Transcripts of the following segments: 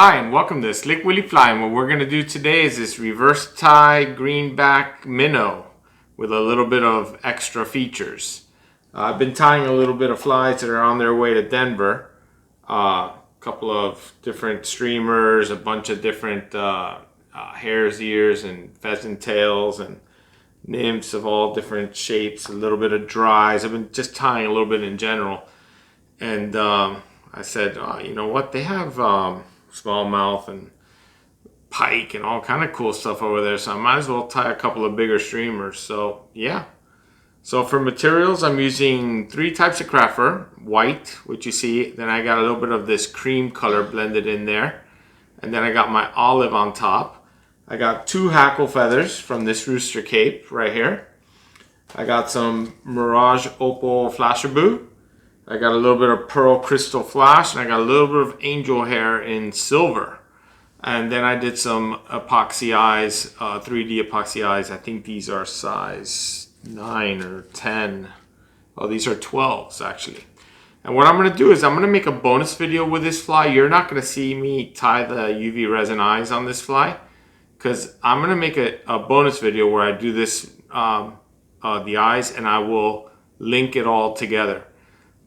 Hi and welcome to Slick Willy Fly, and what we're going to do today is this reverse tie greenback minnow with a little bit of extra features. I've been tying a little bit of flies that are on their way to Denver. A couple of different streamers, a bunch of different hare's ears and pheasant tails and nymphs of all different shapes, a little bit of dries. I've been just tying a little bit in general. And I said, you know what, they have smallmouth and pike and all kind of cool stuff over there, so I might as well tie a couple of bigger streamers. So yeah, so for materials I'm using 3 types of craft fur. White, which you see, then I got a little bit of this cream color blended in there, and then I got my olive on top. I got 2 hackle feathers from this rooster cape right here. I got some Mirage Opal Flashabou. I got a little bit of pearl crystal flash, and I got a little bit of angel hair in silver. And then I did some epoxy eyes, 3D epoxy eyes. I think these are size 9 or 10. Oh, these are 12s actually. And what I'm going to do is I'm going to make a bonus video with this fly. You're not going to see me tie the UV resin eyes on this fly, because I'm going to make a bonus video where I do this, the eyes, and I will link it all together.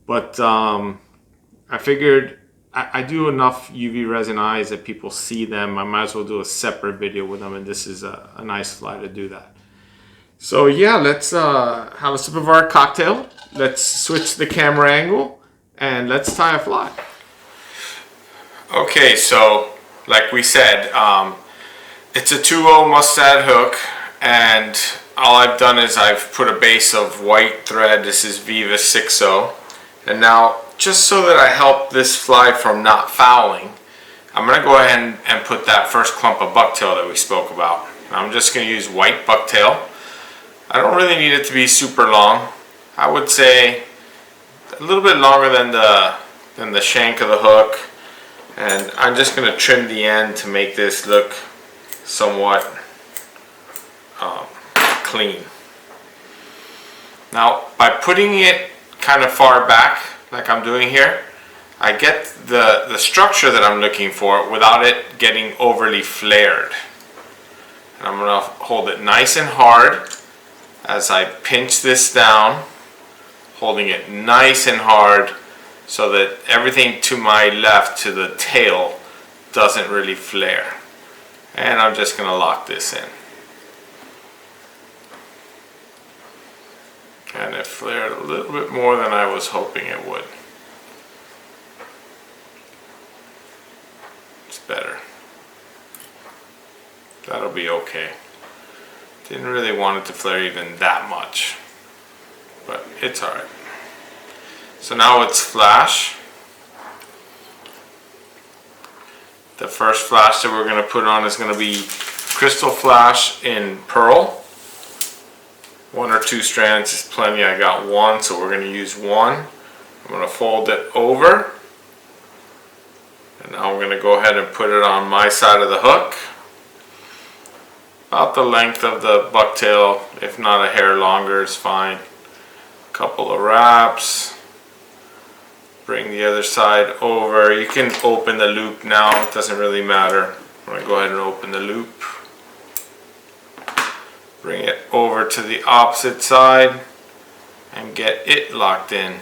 But I figured I do enough UV resin eyes that people see them. I might as well do a separate video with them, and this is a nice fly to do that. So yeah, let's have a sip of our cocktail. Let's switch the camera angle and let's tie a fly. Okay, so like we said, it's a 2-0 Mustad hook, and all I've done is I've put a base of white thread. This is Viva 6-0. And now, just so that I help this fly from not fouling, I'm going to go ahead and put that first clump of bucktail that we spoke about. I'm just going to use white bucktail. I don't really need it to be super long. I would say a little bit longer than the shank of the hook. And I'm just going to trim the end to make this look somewhat clean. Now, by putting it kind of far back like I'm doing here, I get the structure that I'm looking for without it getting overly flared. And I'm going to hold it nice and hard as I pinch this down, holding it nice and hard so that everything to my left, to the tail, doesn't really flare. And I'm just going to lock this in. And it flared a little bit more than I was hoping it would. It's better. That'll be okay. Didn't really want it to flare even that much, but it's alright. So now it's flash. The first flash that we're going to put on is going to be Krystal flash in pearl. 1 or 2 strands is plenty. I got 1, so we're going to use 1. I'm going to fold it over, and now I'm going to go ahead and put it on my side of the hook, about the length of the bucktail. If not, a hair longer is fine. A couple of wraps. Bring the other side over. You can open the loop now, it doesn't really matter. I'm going to go ahead and open the loop. Bring it over to the opposite side and get it locked in.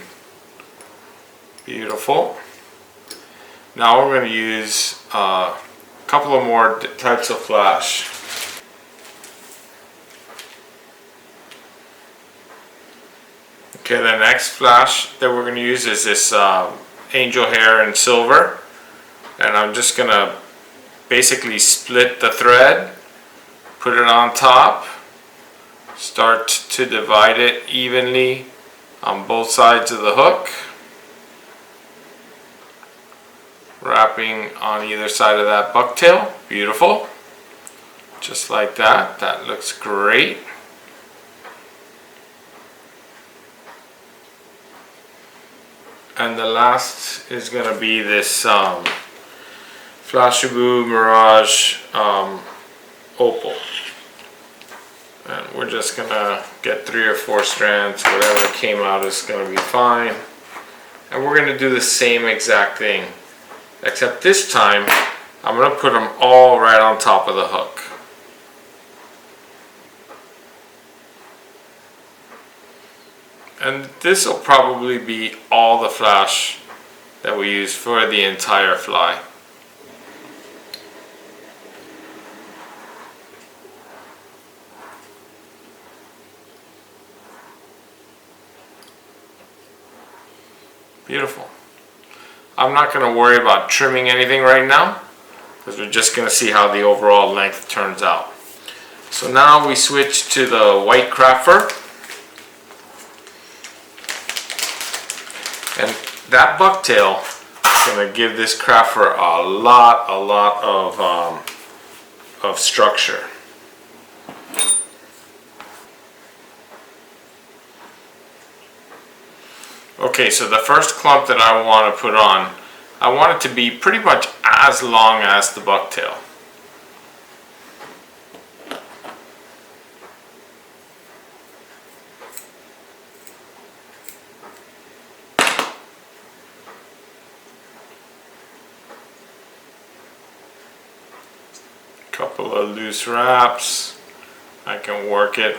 Beautiful. Now we're going to use a couple of more types of flash. Okay, the next flash that we're going to use is this angel hair in silver. And I'm just going to basically split the thread, put it on top. Start to divide it evenly on both sides of the hook, wrapping on either side of that bucktail. Beautiful. Just like that. That looks great. And the last is going to be this Flashabou Mirage Opal. And we're just going to get 3 or 4 strands. Whatever came out is going to be fine. And we're going to do the same exact thing, except this time I'm going to put them all right on top of the hook. And this will probably be all the flash that we use for the entire fly. Beautiful. I'm not going to worry about trimming anything right now, because we're just going to see how the overall length turns out. So now we switch to the white craft fur. And that bucktail is going to give this craft fur a lot of structure. Okay, so the first clump that I want to put on, I want it to be pretty much as long as the bucktail. Couple of loose wraps. I can work it.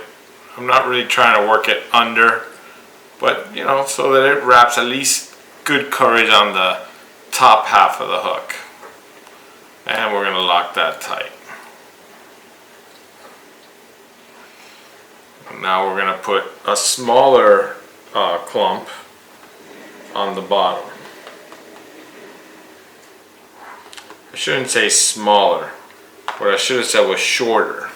I'm not really trying to work it under, but you know, so that it wraps at least good coverage on the top half of the hook. And we're going to lock that tight. Now we're going to put a smaller clump on the bottom. I shouldn't say smaller. What I should have said was shorter.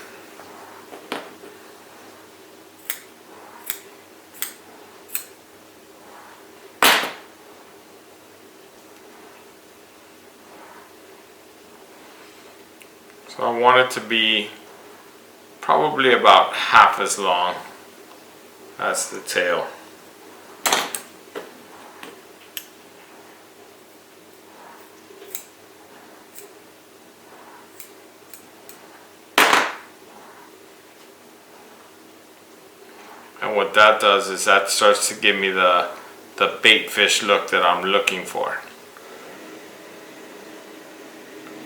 So I want it to be probably about half as long as the tail. And what that does is that starts to give me the bait fish look that I'm looking for.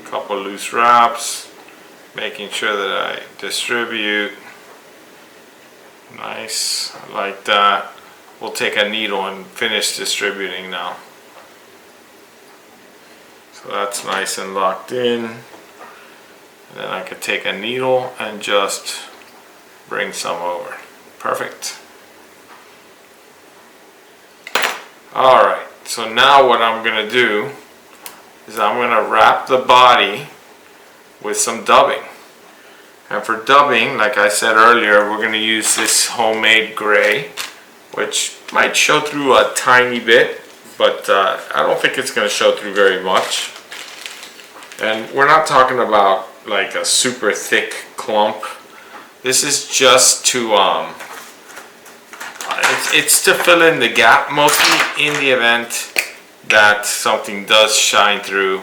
Couple loose wraps, making sure that I distribute. Nice, I like that. We'll take a needle and finish distributing now. So that's nice and locked in. And then I could take a needle and just bring some over. Perfect. Alright, so now what I'm going to do is I'm going to wrap the body with some dubbing. And for dubbing, like I said earlier, we're going to use this homemade gray, which might show through a tiny bit, but I don't think it's going to show through very much. And we're not talking about like a super thick clump. This is just to it's to fill in the gap, mostly in the event that something does shine through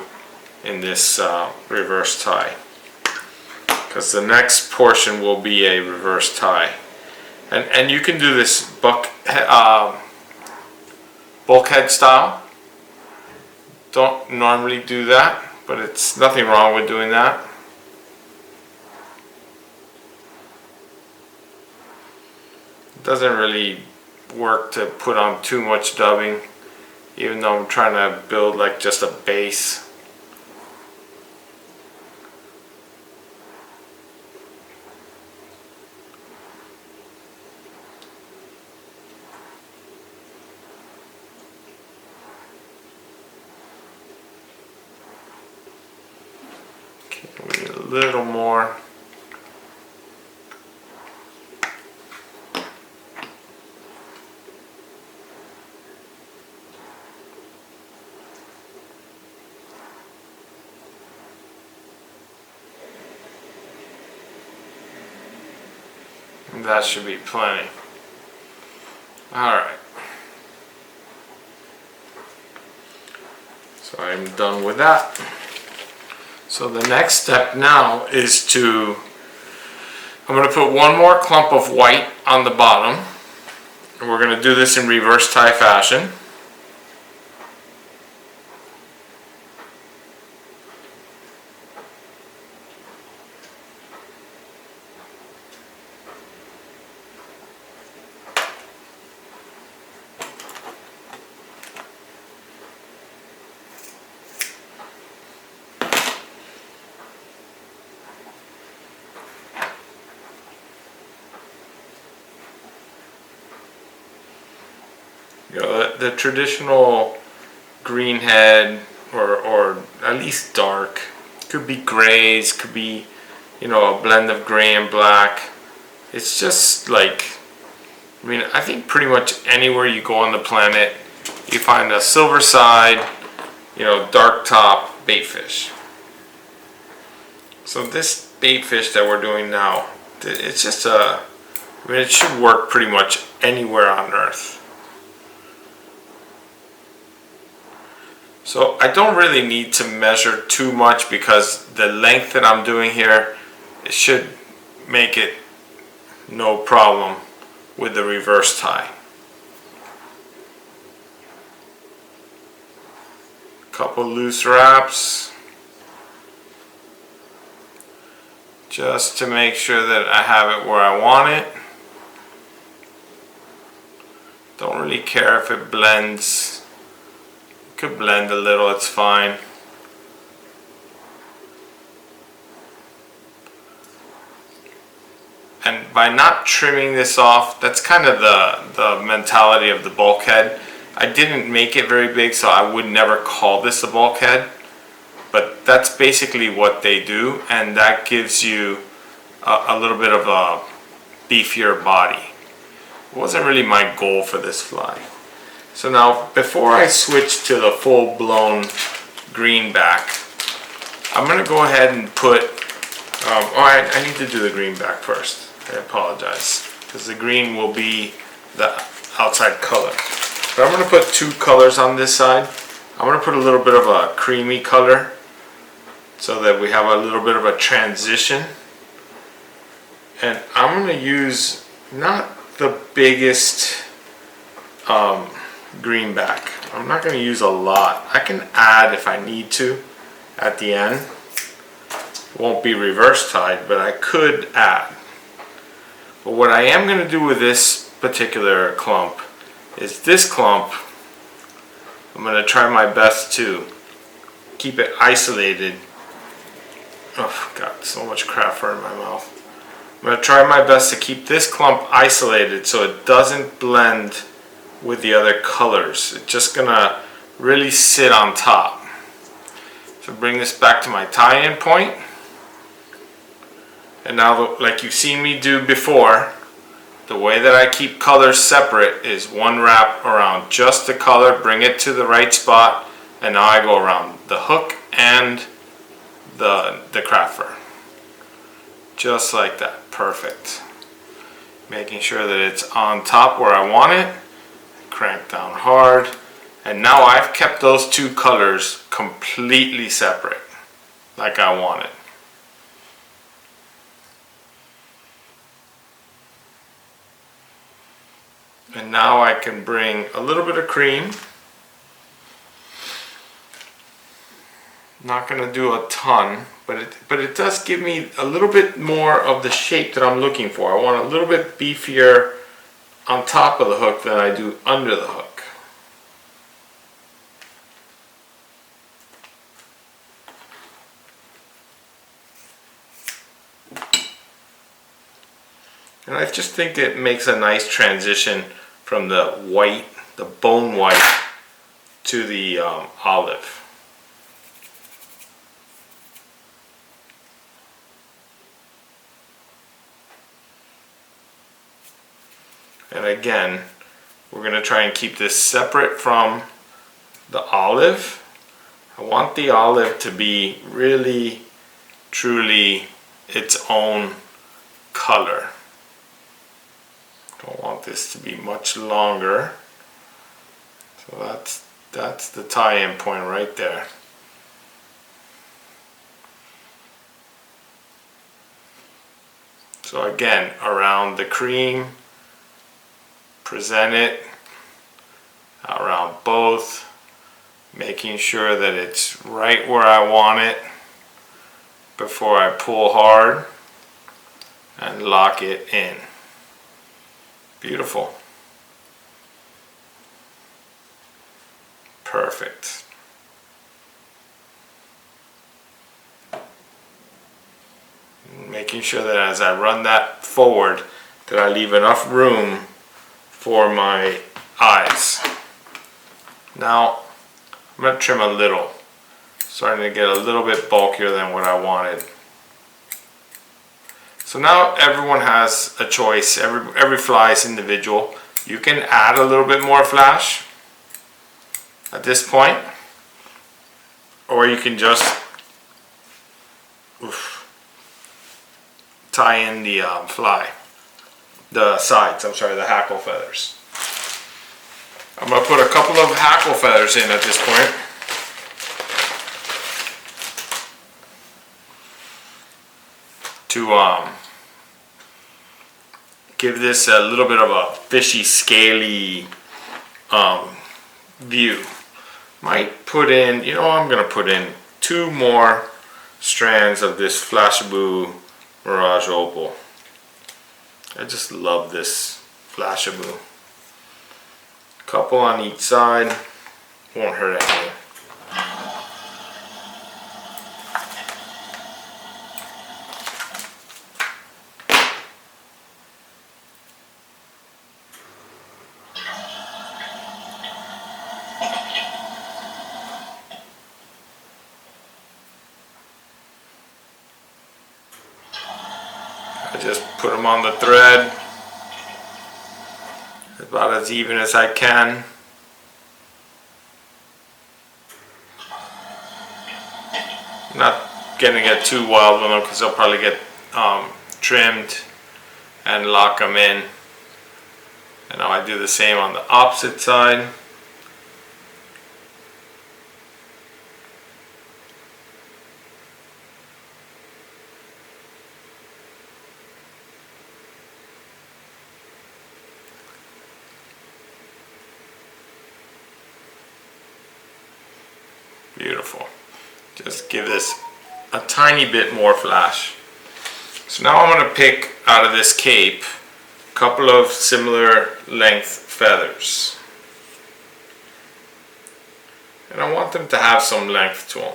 in this reverse tie, because the next portion will be a reverse tie. And you can do this bulkhead style. Don't normally do that, but it's nothing wrong with doing that. It doesn't really work to put on too much dubbing, even though I'm trying to build like just a base. Okay, we need a little more. That should be plenty. Alright. So I'm done with that. So the next step now is I'm going to put one more clump of white on the bottom. And we're going to do this in reverse tie fashion. the traditional green head, or at least dark. Could be grays, could be, you know, a blend of gray and black. It's just like, I mean, I think pretty much anywhere you go on the planet, you find a silver side, you know, dark top baitfish. So this baitfish that we're doing now, it's just I mean, it should work pretty much anywhere on Earth. So I don't really need to measure too much because the length that I'm doing here, it should make it no problem with the reverse tie. Couple loose wraps just to make sure that I have it where I want it. Don't really care if it blends. Could blend a little, it's fine. And by not trimming this off, that's kind of the mentality of the bulkhead. I didn't make it very big, so I would never call this a bulkhead. But that's basically what they do, and that gives you a little bit of a beefier body. It wasn't really my goal for this fly. So now, before I switch to the full-blown greenback, I'm going to go ahead and put, I need to do the greenback first. I apologize, because the green will be the outside color. But I'm going to put two colors on this side. I'm going to put a little bit of a creamy color, so that we have a little bit of a transition. And I'm going to use not the biggest greenback. I'm not going to use a lot. I can add if I need to at the end. It won't be reverse tied, but I could add. But what I am going to do with this particular clump is this clump, I'm going to try my best to keep it isolated. Oh god, so much crap fur in my mouth. I'm going to try my best to keep this clump isolated so it doesn't blend with the other colors. It's just gonna really sit on top. So bring this back to my tie-in point. And now, like you've seen me do before, the way that I keep colors separate is one wrap around just the color, bring it to the right spot, and now I go around the hook and the craft fur. Just like that. Perfect. Making sure that it's on top where I want it. Crank down hard, and now I've kept those two colors completely separate like I wanted. And now I can bring a little bit of cream. Not going to do a ton, but it does give me a little bit more of the shape that I'm looking for. I want a little bit beefier on top of the hook than I do under the hook. And I just think it makes a nice transition from the white, the bone white, to the olive. And again, we're going to try and keep this separate from the olive. I want the olive to be really, truly its own color. Don't want this to be much longer. So that's the tie-in point right there. So again, around the cream, present it around both, making sure that it's right where I want it before I pull hard and lock it in. Beautiful. Perfect. Making sure that as I run that forward, that I leave enough room for my eyes. Now I'm going to trim a little. Starting to get a little bit bulkier than what I wanted. So now everyone has a choice. Every fly is individual. You can add a little bit more flash at this point, or you can just tie in the sides, I'm sorry, the hackle feathers. I'm going to put a couple of hackle feathers in at this point. To give this a little bit of a fishy, scaly view. Might put in, you know, I'm going to put in 2 more strands of this Flashabou Mirage Opal. I just love this Flashabou. Couple on each side, won't hurt anything. I just put them on the thread about as even as I can. I'm not gonna get too wild with them because they'll probably get trimmed and lock them in. And now I do the same on the opposite side. Beautiful. Just give this a tiny bit more flash. So now I'm going to pick out of this cape a couple of similar length feathers. And I want them to have some length to them.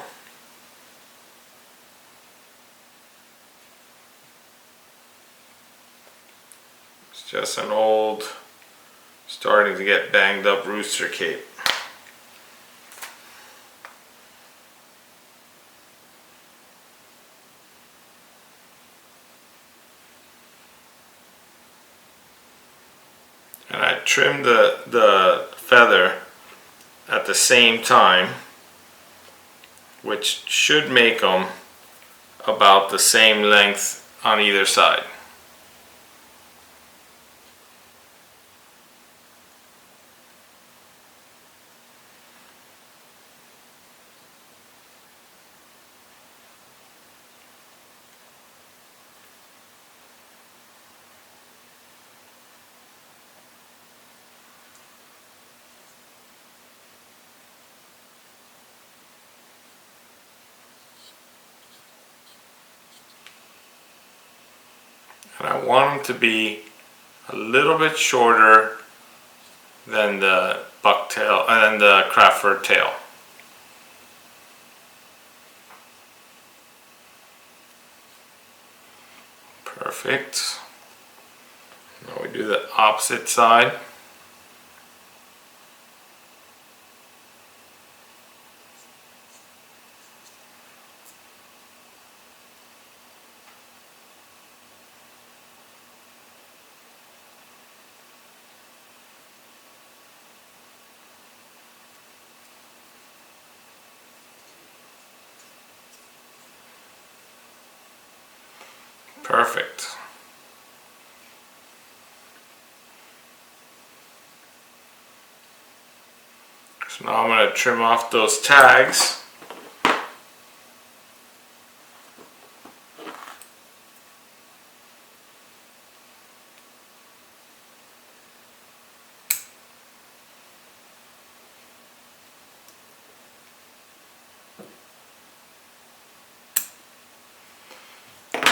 It's just an old, starting to get banged up rooster cape. And I trim the feather at the same time, which should make them about the same length on either side. And I want them to be a little bit shorter than the bucktail and the craft fur tail. Perfect. Now we do the opposite side. Perfect. So now I'm going to trim off those tags.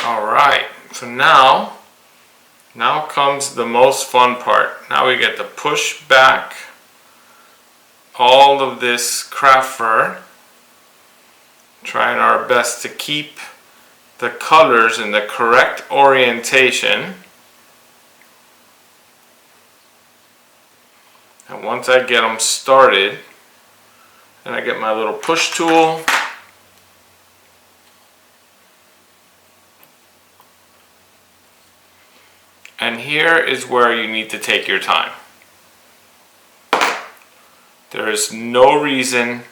Alright, so now comes the most fun part. Now we get to push back all of this craft fur, trying our best to keep the colors in the correct orientation. And once I get them started, And I get my little push tool. And here is where you need to take your time. There is no reason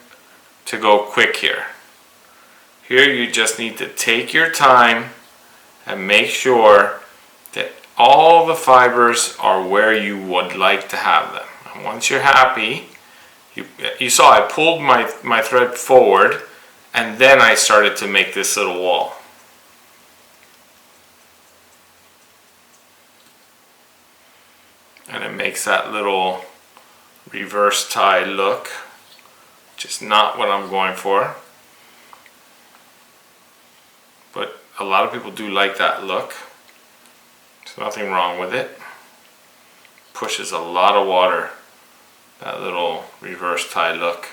to go quick here. Here you just need to take your time and make sure that all the fibers are where you would like to have them. And once you're happy, you saw I pulled my thread forward and then I started to make this little wall. And it makes that little reverse tie look, which is not what I'm going for. But a lot of people do like that look. There's nothing wrong with it. Pushes a lot of water, that little reverse tie look.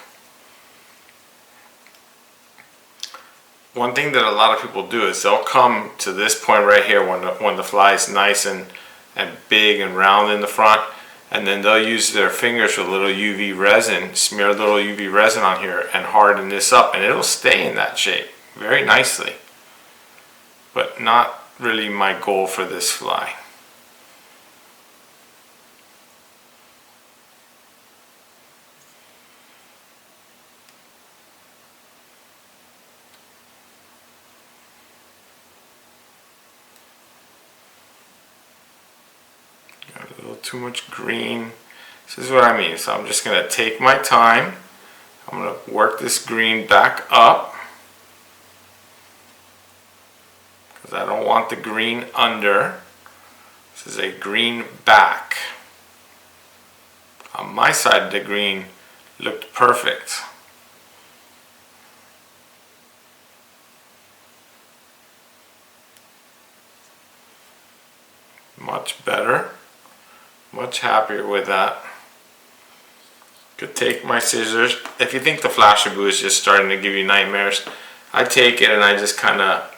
One thing that a lot of people do is they'll come to this point right here when the fly is nice and big and round in the front, and then they'll use their fingers with a little UV resin, smear a little UV resin on here and harden this up, and it'll stay in that shape very nicely. But not really my goal for this fly. Got a little too much green. This is what I mean. So I'm just going to take my time. I'm going to work this green back up, because I don't want the green under. This is a green back. On my side, the green looked perfect. Much better. Much happier with that. Could take my scissors. If you think the Flashabou is just starting to give you nightmares, I take it and I just kind of,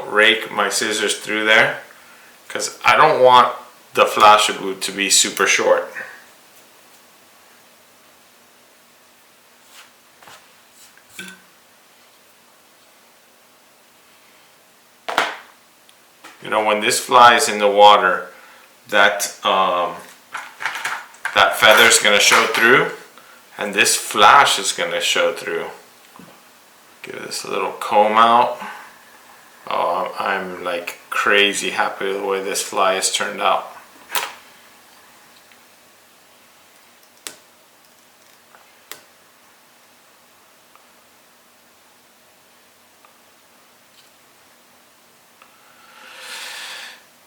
rake my scissors through there, because I don't want the Flashabou to be super short. When this fly is in the water, that feather is going to show through, and this flash is going to show through. Give this a little comb out. Oh, I'm like crazy happy with the way this fly has turned out.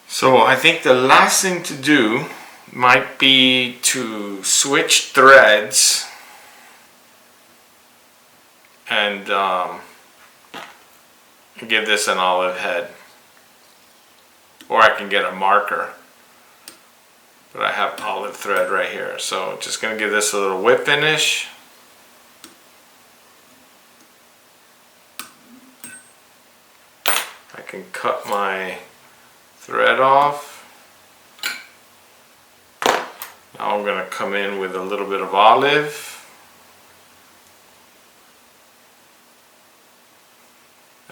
So I think the last thing to do might be to switch threads and give this an olive head. Or I can get a marker. But I have olive thread right here. So just going to give this a little whip finish. I can cut my thread off. Now I'm going to come in with a little bit of olive.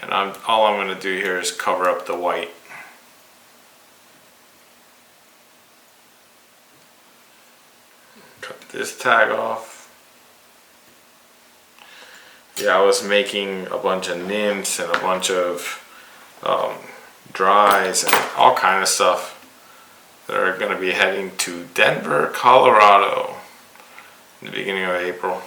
And all I'm going to do here is cover up the white. Cut this tag off. Yeah, I was making a bunch of nymphs and a bunch of dries and all kind of stuff that are going to be heading to Denver, Colorado in the beginning of April.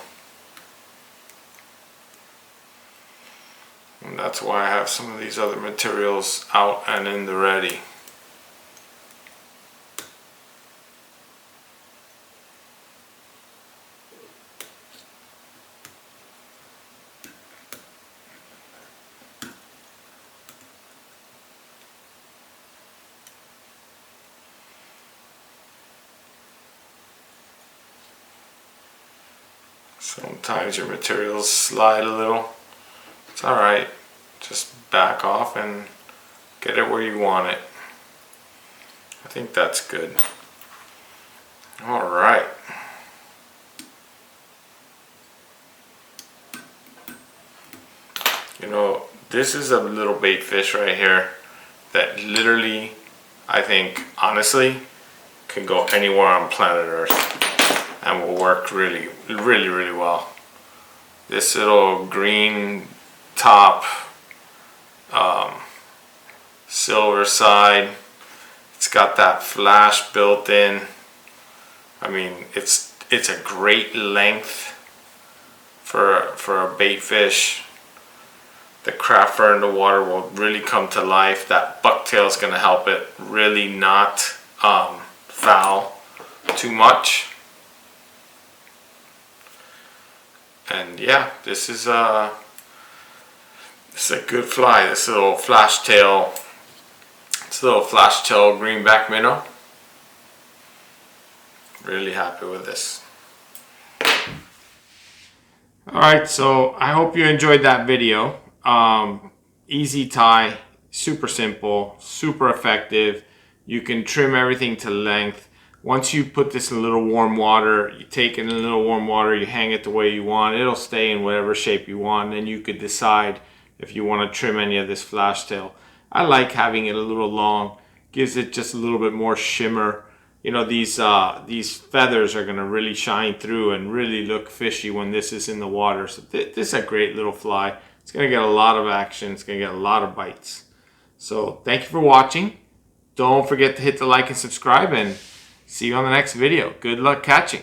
And that's why I have some of these other materials out and in the ready. Sometimes your materials slide a little. It's alright. Just back off and get it where you want it. I think that's good. Alright. So this is a little bait fish right here that literally, I think, honestly, can go anywhere on planet Earth and will work really well. This little green top, silver side, it's got that flash built in. I mean, it's a great length for a bait fish. The craft fur in the water will really come to life. That bucktail is going to help it really not foul too much. And yeah, this is a good fly. This little Flashtail, Greenback Minnow. Really happy with this. Alright, so I hope you enjoyed that video. Easy tie, super simple, super effective. You can trim everything to length. Once you put this in a little warm water, you take it in a little warm water, you hang it the way you want. It'll stay in whatever shape you want, and you could decide if you want to trim any of this Flashtail. I like having it a little long. Gives it just a little bit more shimmer. You know, these feathers are going to really shine through and really look fishy when this is in the water. So this is a great little fly. It's going to get a lot of action. It's going to get a lot of bites. So thank you for watching. Don't forget to hit the like and subscribe, and see you on the next video. Good luck catching.